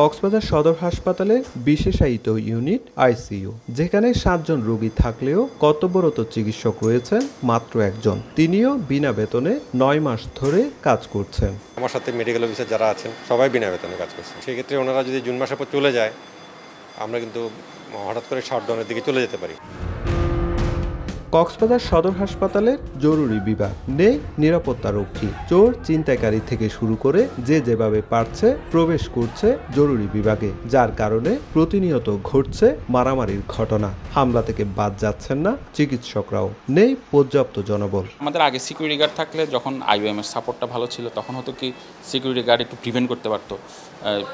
কক্সবাজার সদর হাসপাতালের বিশেষায়িত ইউনিট আইসিইউ, যেখানে 7 জন রোগী থাকলেও কর্তব্যরত চিকিৎসক রয়েছেন মাত্র একজন। তিনিও বিনা বেতনে 9 মাস ধরে কাজ করছেন। আমার সাথে মেডিকেল অফিসার যারা আছেন সবাই বিনা বেতনে কাজ করছেন। সেক্ষেত্রে ওনারা যদি জুন মাসের পর চলে যায়, আমরা কিন্তু হঠাৎ করে শাটডাউনের দিকে চলে যেতে পারি। কক্সবাজার সদর হাসপাতালের জরুরি বিভাগ নেই নিরাপত্তা রক্ষী। চোর ছিনতাইকারী থেকে শুরু করে যে যেভাবে পারছে প্রবেশ করছে জরুরি বিভাগে, যার কারণে প্রতিনিয়ত ঘটছে মারামারির ঘটনা। হামলা থেকে বাদ যাচ্ছেন না চিকিৎসকরাও, নেই পর্যাপ্ত জনবল। আমাদের আগে সিকিউরিটি গার্ড থাকলে যখন আইওএম এর সাপোর্টটা ভালো ছিল, তখন হতো কি সিকিউরিটি গার্ড একটু প্রিভেন্ট করতে পারতো,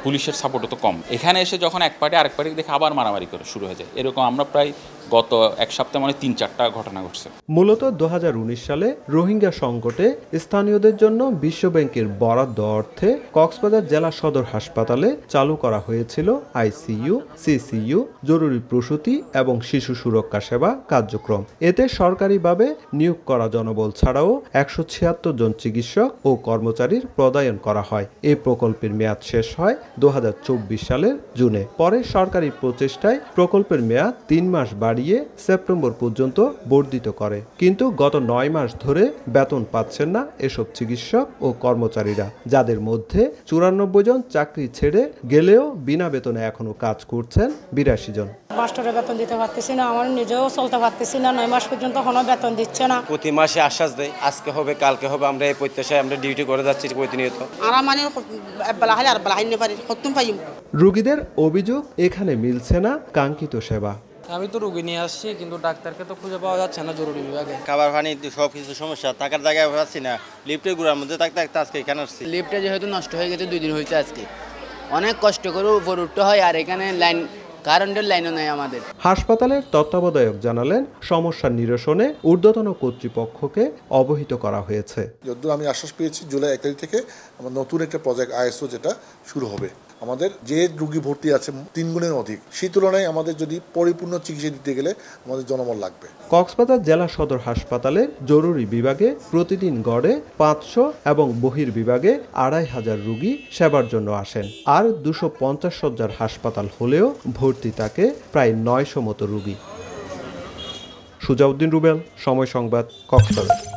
পুলিশের সাপোর্টও তো কম। এখানে এসে যখন এক পার্টি আরেক পার্টি দেখে আবার মারামারি করে শুরু হয়ে যায়। এরকম আমরা প্রায় গত এক সপ্তাহে মানে 3-4টা ঘটনা ঘটছে। মূলত 2019 সালে রোহিঙ্গা সংকটে স্থানীয়দের জন্য বিশ্বব্যাংকের বরাদ্দ অর্থে কক্সবাজার জেলা সদর হাসপাতালে চালু করা হয়েছিল আইসিইউ, সিসিইউ, জরুরি প্রসূতি এবং শিশু সুরক্ষা সেবা কার্যক্রম। এতে সরকারিভাবে নিয়োগ করা জনবল ছাড়াও 176 জন চিকিৎসক ও কর্মচারীর পদায়ন করা হয়। এই প্রকল্পের মেয়াদ শেষ হয় 2024 সালের জুনে। পরে সরকারি প্রচেষ্টায় প্রকল্পের মেয়াদ 3 মাস বাড়িয়ে সেপ্টেম্বর পর্যন্ত বর্ধিত করে। কিন্তু গত 9 মাস ধরে বেতন পাচ্ছেন না এসব চিকিৎসক ও কর্মচারীরা, যাদের মধ্যে 94 জন চাকরি ছেড়ে গেলেও বিনা বেতনে এখনো কাজ করছেন 82 জন। মাস্টারের বেতন দিতে পারতেছি না, আমার নিজেও চলতে পারতেছি না। 9 মাস পর্যন্ত কোনো বেতন দিচ্ছে না। প্রতি মাসে আশ্বাস দেয় আজকে হবে কালকে হবে, আমরা এই প্রত্যাশায় আমরা ডিউটি করে যাচ্ছি প্রতিনিয়ত। রোগীদের অভিযোগ এখানে মিলছে না কাঙ্ক্ষিত সেবা। আমি তো রোগী নিয়ে আসছি, কিন্তু ডাক্তারকে তো খুঁজে পাওয়া যাচ্ছে না জরুরি বিভাগে। খাবার পানি সব কিছু সমস্যা, থাকার জায়গায় পাচ্ছি না। লিফটের গুড়ার মধ্যে থাকতে থাকতে আজকে এখানে আসছি। লিফটে যেহেতু নষ্ট হয়ে গেছে, 2 দিন হয়েছে আজকে। অনেক কষ্ট করে উপর উঠতে হয়, আর এখানে লাইন কারেন্টের লাইনও নেই আমাদের। হাসপাতালের তত্ত্বাবধায়ক জানালেন সমস্যা নিরসনে ঊর্ধ্বতন কর্তৃপক্ষকে অবহিত করা হয়েছে। যদিও আমি আশ্বাস পেয়েছি জুলাই 1 তারিখ থেকে আমার নতুন একটা প্রজেক্ট আইএসও যেটা শুরু হবে। আমাদের যে রোগী ভর্তি আছে 3 গুণের অধিক, সেই তুলনায় আমাদের যদি পরিপূর্ণ চিকিৎসা দিতে গেলে আমাদের জনবল লাগবে। কক্সবাজার জেলা সদর হাসপাতালের জরুরি বিভাগে প্রতিদিন গড়ে 500 এবং বহির্বিভাগে 2500 রোগী সেবার জন্য আসেন। আর 250 শয্যার হাসপাতাল হলেও ভর্তি থাকে প্রায় 900 মতো রোগী। সুজাউদ্দিন রুবেল, সময় সংবাদ, কক্সবাজার।